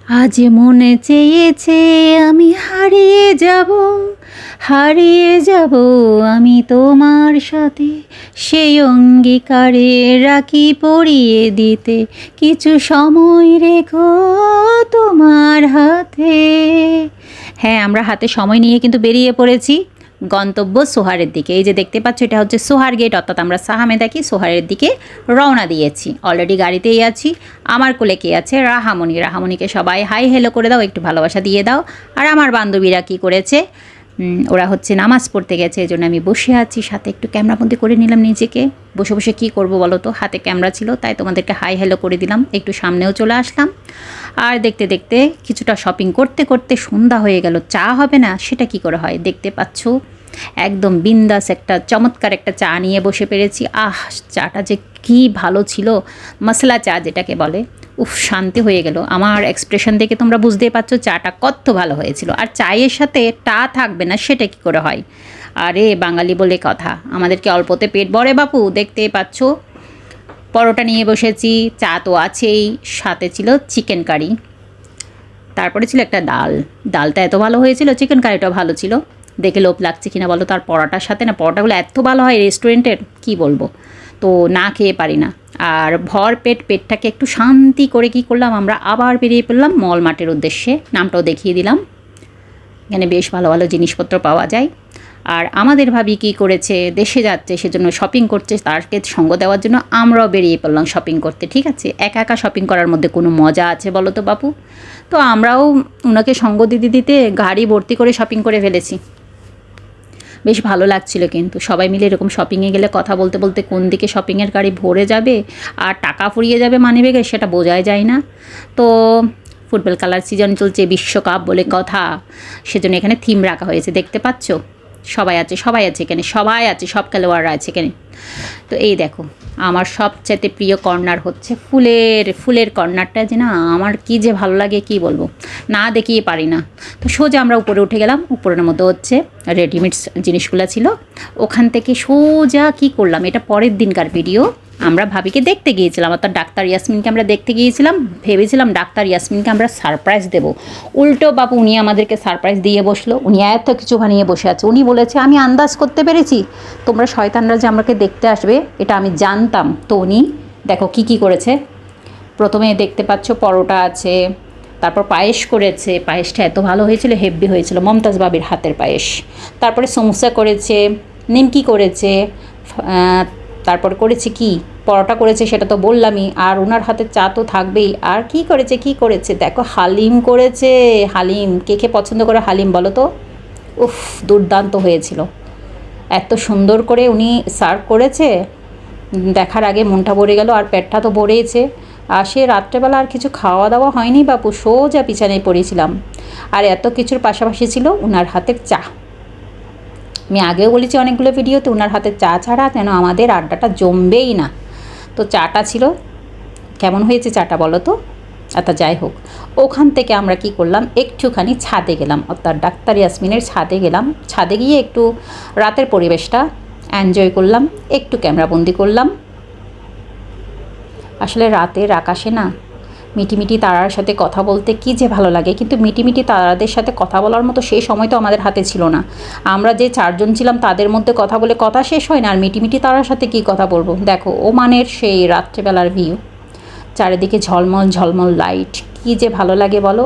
আজ মনে চেয়েছে আমি হারিয়ে যাব আমি তোমার সাথে, সেই অঙ্গীকারে রাখি পরিয়ে দিতে কিছু সময় রেখো তোমার হাতে। হ্যাঁ, আমরা হাতে সময় নিয়ে কিন্তু বেরিয়ে পড়েছি গন্তব্য সোহারের দিকে। এই যে দেখতে পাচ্ছ, এটা হচ্ছে সোহার গেট, অর্থাৎ আমরা সাহামেদা কি সোহারের দিকে রওনা দিয়েছি। অলরেডি গাড়িতেই আছি। আমার কোলে কে আছে? রাহামণিকে সবাই হাই হেলো করে দাও, একটু ভালোবাসা দিয়ে দাও। আর আমার বান্ধবীরা কি করেছে? ওরা হচ্ছে নামাজ পড়তে গেছে, এই জন্য আমি বসে আছি, সাথে একটু ক্যামেরাবন্দি করে নিলাম নিজেকে। বসে বসে কী করবো বলো তো, হাতে ক্যামেরা ছিল, তাই তোমাদেরকে হাই হ্যালো করে দিলাম, একটু সামনেও চলে আসলাম। আর দেখতে দেখতে কিছুটা শপিং করতে করতে সন্ধ্যা হয়ে গেল। চা হবে না সেটা কি করে হয়, দেখতে পাচ্ছ একদম বিন্দাস একটা চমৎকার একটা চা নিয়ে বসে পেরেছি। চাটা যে কি ভালো ছিল, মশলা চা যেটাকে বলে। উফ, শান্তি হয়ে গেল। আমার এক্সপ্রেশন দেখে তোমরা বুঝতেই পারছো চাটা কত ভালো হয়েছিল। আর চায়ের সাথে টা থাকবে না সেটা কি করে হয়? আরে বাঙালি বলে কথা, আমাদেরকে অল্পতে পেট ভরে বাপু। দেখতেই পাচ্ছ পরোটা নিয়ে বসেছি, চা তো আছেই, সাথে ছিল চিকেন কারি, তারপরে ছিল একটা ডালটা এত ভালো হয়েছিল, চিকেন কারিটাও ভালো ছিল। দেখে লোভ লাগছে কিনা বলো, তার পরোটার সাথে না, পরোটাগুলো এত ভালো হয় রেস্টুরেন্টের, কি বলবো। তো না খেয়ে পারি না। আর ভর পেটটাকে একটু শান্তি করে কি করলাম, আমরা আবার বেরিয়ে পড়লাম মল মার্টের উদ্দেশ্যে। নামটাও দেখিয়ে দিলাম, এখানে বেশ ভালো ভালো জিনিসপত্র পাওয়া যায়। আর আমাদের ভাবি কী করেছে, দেশে যাচ্ছে সেজন্য শপিং করছে, তারকে সঙ্গ দেওয়ার জন্য আমরাও বেরিয়ে পড়লাম শপিং করতে। ঠিক আছে, একা একা শপিং করার মধ্যে কোনো মজা আছে বলো তো বাপু? তো আমরাও ওনাকে সঙ্গ দিতে দিতে গাড়ি ভর্তি করে শপিং করে ফেলেছি। বেশ ভালো লাগছিল, কিন্তু সবাই মিলে এরকম শপিংয়ে গেলে কথা বলতে বলতে কোন দিকে শপিংয়ের গাড়ি ভরে যাবে আর টাকা ফুরিয়ে যাবে মানিব্যাগে, সেটা বোঝাই যায় না। তো ফুটবল খেলার সিজন চলছে, বিশ্বকাপ বলে কথা, সেজন্য এখানে থিম রাখা হয়েছে। দেখতে পাচ্ছ সবাই আছে এখানে, সব খেলোয়াড়রা আছে এখানে। তো এই দেখো, আমার সবচাইতে প্রিয় কর্নার হচ্ছে ফুলের কর্নারটা, যে না আমার কি যে ভালো লাগে কি বলবো, না দেখিয়ে পারি না। তো সোজা আমরা উপরে উঠে গেলাম, উপরের মধ্যে হচ্ছে রেডিমেড জিনিসগুলো ছিল। ওখান থেকে সোজা কি করলাম, এটা পরের দিনকার ভিডিও। আমরা ভাবিকে দেখতে গিয়েছিলাম, অর্থাৎ ডাক্তার ইয়াসমিনকে আমরা দেখতে গিয়েছিলাম। ভেবেছিলাম ডাক্তার ইয়াসমিনকে আমরা সারপ্রাইজ দেবো, উল্টো বাপু উনি আমাদেরকে সারপ্রাইজ দিয়ে বসলো। উনি এত কিছু বানিয়ে বসে আছে। উনি বলেছে আমি আন্দাজ করতে পেরেছি তোমরা শয়তানরা যে আমাকে দেখতে আসবে, এটা আমি জানতাম। তো উনি দেখো কি কি করেছে। প্রথমে দেখতে পাচ্ছ পরোটা আছে, তারপর পায়েস করেছে, পায়েসটা এত ভালো হয়েছিল, হেভি হয়েছিল, মমতাজ বাবির হাতের পায়েস। তারপরে সমোসা করেছে, নিমকি করেছে, তারপর করেছে কি পরোটা করেছে, সেটা তো বললামই। আর ওনার হাতে চা তো থাকবেই। আর কি করেছে দেখো, হালিম করেছে। হালিম কে কে পছন্দ করে হালিম বলো তো? উফ, দুর্দান্ত হয়েছিল। এত সুন্দর করে উনি সার্ভ করেছে, দেখার আগে মনটা ভরে গেল। আর পেটটা তো ভরেইছে। আর সে রাত্রেবেলা আর কিছু খাওয়া দাওয়া হয়নি বাপু, সোজা বিছানায় পড়েছিলাম। আর এত কিছুর পাশাপাশি ছিল ওনার হাতের চা। আমি আগেও বলেছি অনেকগুলো ভিডিওতে, ওনার হাতের চা ছাড়া যেন আমাদের আড্ডাটা জমবেই না। তো চাটা ছিল, কেমন হয়েছে চাটা বলো তো? আচ্ছা যাই হোক, ওখান থেকে আমরা কি করলাম, একটুখানি ছাদে গেলাম, অর্থাৎ ডাক্তার ইয়াসমিনের ছাদে গেলাম। ছাদে গিয়ে একটু রাতের পরিবেশটা এনজয় করলাম, একটু ক্যামেরাবন্দি করলাম। আসলে রাতের আকাশে না মিটিমিটি তারার সাথে কথা বলতে কী যে ভালো লাগে, কিন্তু মিটিমিটি তারাদের সাথে কথা বলার মতো সেই সময় তো আমাদের হাতে ছিল না। আমরা যে চারজন ছিলাম তাদের মধ্যে কথা বলে কথা শেষ হয় না, আর মিটিমিটি তারার সাথে কী কথা বলবো। দেখো ওমানের সেই রাত্রেবেলার ভিউ, চারিদিকে ঝলমল লাইট, কী যে ভালো লাগে বলো।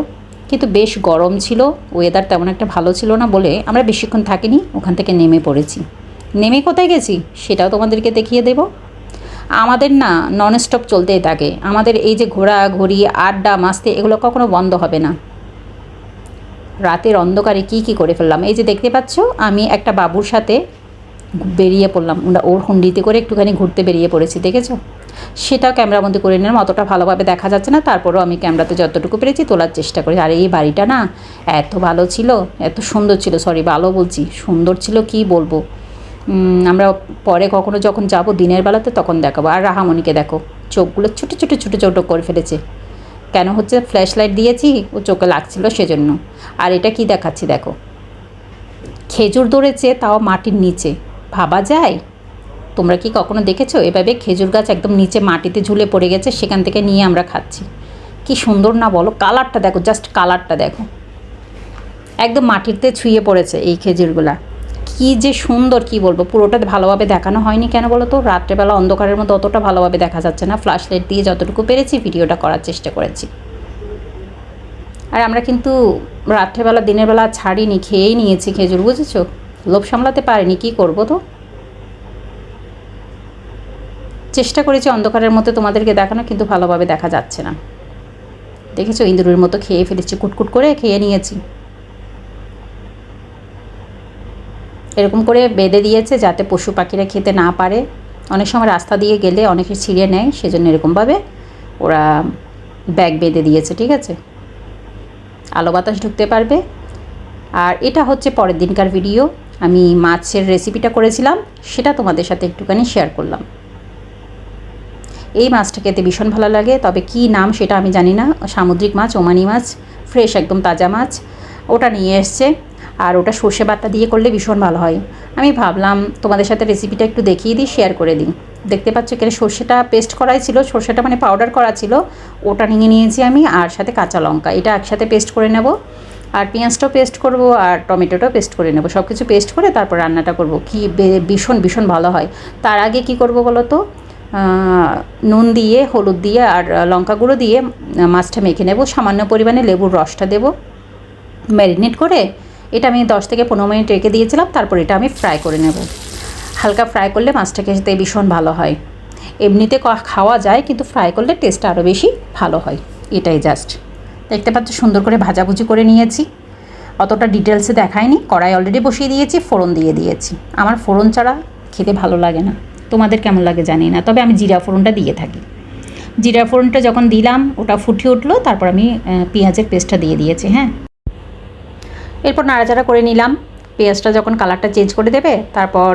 কিন্তু বেশ গরম ছিল, ওয়েদার তেমন একটা ভালো ছিল না বলে আমরা বেশিক্ষণ থাকিনি, ওখান থেকে নেমে পড়েছি। নেমে কোথায় গেছি সেটাও তোমাদেরকে দেখিয়ে দেব। আমাদের না ননস্টপ চলতেই থাকে, আমাদের এই যে ঘোরাঘুরি আড্ডা মাস্তি এগুলো কখনো বন্ধ হবে না। রাতের অন্ধকারে কি করে ফেললাম, এই যে দেখতে পাচ্ছ আমি একটা বাবুর সাথে বেরিয়ে পড়লাম, ওর হুন্ডিতে করে একটুখানি ঘুরতে বেরিয়ে পড়েছি, দেখেছো? সেটাও ক্যামেরাবন্দি করে নিলাম। অতটা ভালোভাবে দেখা যাচ্ছে না, তারপরেও আমি ক্যামেরাতে যতটুকু পেরেছি তোলার চেষ্টা করি। আর এই বাড়িটা না এত ভালো ছিল, এত সুন্দর ছিল, ভালো বলছি, সুন্দর ছিল কি বলবো। আমরা পরে কখনো যখন যাব দিনের বেলাতে তখন দেখাবো। আর রাহামণিকে দেখো, চোখগুলো ছোটো করে ফেলেছে। কেন হচ্ছে, ফ্ল্যাশ লাইট দিয়েছি, ও চোখে লাগছিল সেজন্য। আর এটা কি দেখাচ্ছি দেখো, খেজুর ধরেছে, তাও মাটির নিচে। ভাবা যায়? তোমরা কি কখনো দেখেছো এভাবে খেজুর গাছ একদম নিচে মাটিতে ঝুলে পড়ে গেছে, সেখান থেকে নিয়ে আমরা খাচ্ছি। কি সুন্দর না বলো, কালারটা দেখো, জাস্ট কালারটা দেখো, একদম মাটিতে ছুঁয়ে পড়েছে এই খেজুরগুলা। কি যে সুন্দর, কি বলবো, পুরোটা ভালোভাবে দেখানো হয়নি কেন বলো তো, রাত্রেবেলা অন্ধকারের মধ্যে অতটা ভালোভাবে দেখা যাচ্ছে না, ফ্ল্যাশ লাইট দিয়ে যতটুকু পেরেছি ভিডিওটা করার চেষ্টা করেছি। আর আমরা কিন্তু রাত্রেবেলা দিনের বেলা ছাড়িনি, খেয়েই নিয়েছি খেজুর, বুঝেছো, লোভ সামলাতে পারিনি, কী করবো। তো চেষ্টা করেছি অন্ধকারের মধ্যে তোমাদেরকে দেখানো, কিন্তু ভালোভাবে দেখা যাচ্ছে না। দেখেছো, ইঁদুরের মতো খেয়ে ফেলেছি, কুটকুট করে খেয়ে নিয়েছি। এরকম করে বেঁধে দিয়েছে যাতে পশু পাখিরা খেতে না পারে। অনেক সময় রাস্তা দিয়ে গেলে অনেকে ছিঁড়ে নেয়, সেজন্য এরকমভাবে ওরা ব্যাগ বেঁধে দিয়েছে, ঠিক আছে, আলো বাতাস ঢুকতে পারবে। আর এটা হচ্ছে পরের দিনকার ভিডিও, আমি মাছের রেসিপিটা করেছিলাম, সেটা তোমাদের সাথে একটুখানি শেয়ার করলাম। এই মাছটা খেতে ভীষণ ভালো লাগে, তবে কি নাম সেটা আমি জানি না, সামুদ্রিক মাছ, ওমানি মাছ, ফ্রেশ একদম তাজা মাছ, ওটা নিয়ে এসছে। আর ওটা সর্ষে বাটা দিয়ে করলে ভীষণ ভালো হয়। আমি ভাবলাম তোমাদের সাথে রেসিপিটা একটু দেখিয়ে দিই, শেয়ার করে দিই। দেখতে পাচ্ছ এখানে সর্ষেটা পেস্ট করাই ছিল, সর্ষেটা মানে পাউডার করা ছিল, ওটা নিয়ে নিয়েছি আমি, আর সাথে কাঁচা লঙ্কা, এটা একসাথে পেস্ট করে নেব। আর পেঁয়াজটাও পেস্ট করব, আর টমেটোটাও পেস্ট করে নেব, সব কিছু পেস্ট করে তারপর রান্নাটা করব। কি ভীষণ ভীষণ ভালো হয়। তার আগে কি করব বলো তো, নুন দিয়ে, হলুদ দিয়ে আর লঙ্কা গুঁড়ো দিয়ে মাছটা মেখে নেব, সামান্য পরিমাণে লেবুর রসটা দেব, ম্যারিনেট করে এটা আমি 10 থেকে 15 মিনিট রেখে দিয়েছিলাম। তারপর এটা আমি ফ্রাই করে নেব, হালকা ফ্রাই করলে মাছটা খেতে ভীষণ ভালো হয়। এমনিতে খাওয়া যায়, কিন্তু ফ্রাই করলে টেস্টটা আরও বেশি ভালো হয়। এটাই জাস্ট দেখতে পাচ্ছ, সুন্দর করে ভাজাভুজি করে নিয়েছি, অতটা ডিটেলসে দেখায়নি। কড়াই অলরেডি বসিয়ে দিয়েছি, ফোড়ন দিয়ে দিয়েছি। আমার ফোড়ন ছাড়া খেতে ভালো লাগে না, তোমাদের কেমন লাগে জানি না, তবে আমি জিরা ফোড়নটা দিয়ে থাকি। জিরা ফোড়নটা যখন দিলাম, ওটা ফুটে উঠলো, তারপর আমি পেঁয়াজের পেস্টটা দিয়ে দিয়েছি। হ্যাঁ, এরপর নাড়াচাড়া করে নিলাম। পেঁয়াজটা যখন কালারটা চেঞ্জ করে দেবে, তারপর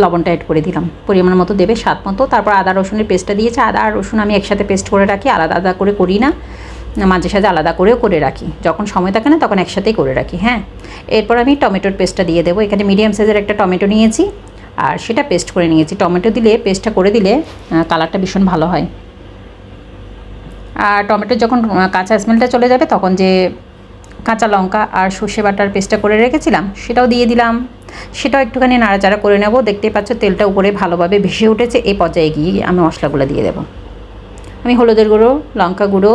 লবণটা অ্যাড করে দিলাম, পরিমাণ মতো দেবে, স্বাদ মতো। তারপর আদা রসুনের পেস্টটা দিয়েছে। আদা আর রসুন আমি একসাথে পেস্ট করে রাখি, আলাদা আলাদা করে করি না, মাঝে সাঝে আলাদা করেও করে রাখি, যখন সময় থাকে না তখন একসাথেই করে রাখি। হ্যাঁ, এরপর আমি টমেটোর পেস্টটা দিয়ে দেবো। এখানে মিডিয়াম সাইজের একটা টমেটো নিয়েছি, আর সেটা পেস্ট করে নিয়েছি। টমেটো দিলে, পেস্টটা করে দিলে কালারটা ভীষণ ভালো হয়। আর টমেটোর যখন কাঁচা স্মেলটা চলে যাবে, তখন যে কাঁচা লঙ্কা আর সর্ষে বাটার পেস্টটা করে রেখেছিলাম, সেটাও দিয়ে দিলাম। সেটাও একটুখানি নাড়াচাড়া করে নেব। দেখতেই পাচ্ছ তেলটা উপরে ভালোভাবে ভেসে উঠেছে। এই পর্যায়ে গিয়ে আমি মশলাগুলো দিয়ে দেবো। আমি হলুদের গুঁড়ো, লঙ্কা গুঁড়ো,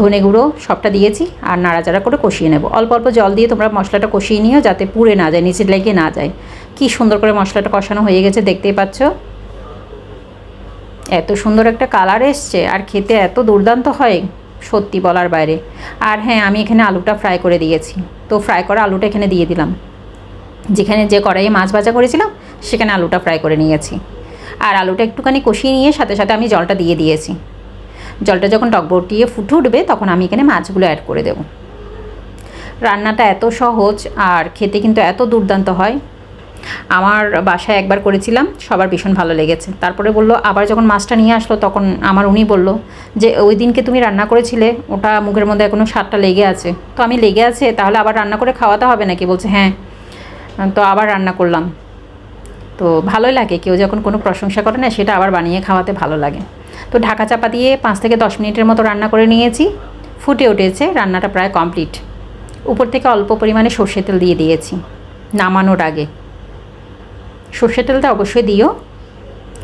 ধনে গুঁড়ো সবটা দিয়েছি, আর নাড়াচাড়া করে কষিয়ে নেব। অল্প অল্প জল দিয়ে তোমরা মশলাটা কষিয়ে নিও, যাতে পুড়ে না যায়, নিচে লেগে না যায়। কি সুন্দর করে মশলাটা কষানো হয়ে গেছে, দেখতেই পাচ্ছ, এত সুন্দর একটা কালার এসছে, আর খেতে এত দুর্দান্ত হয়, সত্যি বলার বাইরে। আর হ্যাঁ, আমি এখানে আলুটা ফ্রাই করে দিয়েছি, তো ফ্রাই করা আলুটা এখানে দিয়ে দিলাম। যেখানে যে কড়াইয়ে মাছ ভাজা করেছিলাম, সেখানে আলুটা ফ্রাই করে নিয়েছি। আর আলুটা একটুখানি কষিয়ে নিয়ে সাথে সাথে আমি জলটা দিয়ে দিয়েছি। জলটা যখন টকবটিয়ে ফুটে উঠবে, তখন আমি এখানে মাছগুলো অ্যাড করে দেব। রান্নাটা এত সহজ, আর খেতে কিন্তু এত দুর্দান্ত হয়। আমার বাসায় একবার করেছিলাম, সবার ভীষণ ভালো লেগেছে। তারপরে বললো, আবার যখন মাছটা নিয়ে আসলো, তখন আমার উনি বলল যে ওই দিনকে তুমি রান্না করেছিলে, ওটা মুখের মধ্যে এখনও স্বাদটা লেগে আছে। তো আমি, লেগে আছে তাহলে আবার রান্না করে খাওয়াতে হবে নাকি? বলছে হ্যাঁ। তো আবার রান্না করলাম। তো ভালোই লাগে, কেউ যখন কোনো প্রশংসা করে না, সেটা আবার বানিয়ে খাওয়াতে ভালো লাগে। তো ঢাকা চাপা দিয়ে 5 থেকে 10 মিনিটের মতো রান্না করে নিয়েছি। ফুটে উঠেছে, রান্নাটা প্রায় কমপ্লিট। উপর থেকে অল্প পরিমাণে সর্ষের তেল দিয়ে দিয়েছি নামানোর আগে। সর্ষের তেলটা অবশ্যই দিও,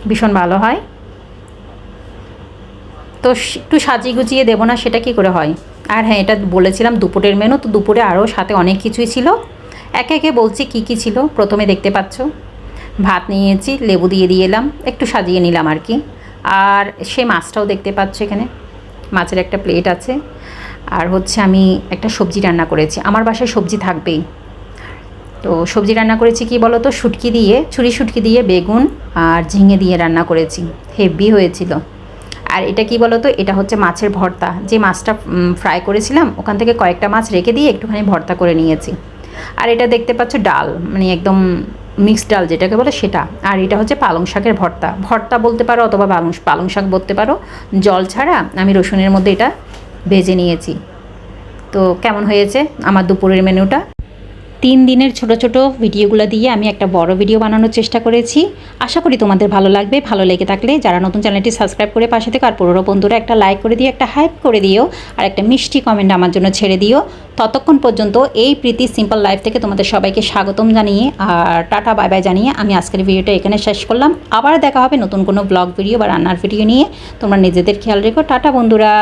ভীষণ ভালো হয়। তো একটু সাজিয়ে গুছিয়ে দেবো না, সেটা কি করে হয়। আর হ্যাঁ, এটা বলেছিলাম দুপুরের মেনু, তো দুপুরে আরও সাথে অনেক কিছুই ছিল। একে একে বলছি কী কী ছিল। প্রথমে দেখতে পাচ্ছ ভাত নিয়েছি, লেবু দিয়ে এলাম, একটু সাজিয়ে নিলাম আর কি। আর সে মাছটাও দেখতে পাচ্ছ, এখানে মাছের একটা প্লেট আছে। আর হচ্ছে আমি একটা সবজি রান্না করেছি, আমার বাসায় সবজি থাকবেই। তো সবজি রান্না করেছি কি বলো তো, শুটকি দিয়ে, ছুরি শুটকি দিয়ে, বেগুন আর ঝিঙে দিয়ে রান্না করেছি, হেভি হয়েছিল। আর এটা কি বলো তো, এটা হচ্ছে মাছের ভর্তা। যে মাছটা ফ্রাই করেছিলাম, ওখান থেকে কয়েকটা মাছ রেখে দিয়ে একটুখানি ভর্তা করে নিয়েছি। আর এটা দেখতে পাচ্ছ ডাল, মানে একদম মিক্সড ডাল যেটাকে বলে সেটা। আর এটা হচ্ছে পালং শাকের ভর্তা, ভর্তা বলতে পারো অথবা পালং শাক বলতে পারো, জল ছাড়া। আমি রসুনের মধ্যে এটা ভেজে নিয়েছি। তো কেমন হয়েছে আমার দুপুরের মেনুটা? 3 দিনের ছোট ছোট ভিডিওগুলো দিয়ে আমি একটা বড় ভিডিও বানানোর চেষ্টা করেছি। আশা করি তোমাদের ভালো লাগবে। ভালো লেগে থাকলে যারা নতুন চ্যানেলটি সাবস্ক্রাইব করে পাশে থেকে আর পুরনো বন্ধুরা একটা লাইক করে দিও, একটা হাইপ করে দিও, আর একটা মিষ্টি কমেন্ট আমার জন্য ছেড়ে দিও। ততক্ষণ পর্যন্ত এই প্রীতি সিম্পল লাইফ থেকে তোমাদের সবাইকে স্বাগতম জানিয়ে আর টাটা বাই বাই জানিয়ে আমি আজকের ভিডিওটা এখানে শেষ করলাম। আবার দেখা হবে নতুন কোনো ব্লগ ভিডিও বা রান্নার ভিডিও নিয়ে। তোমরা নিজেদের খেয়াল রেখো। টাটা বন্ধুরা।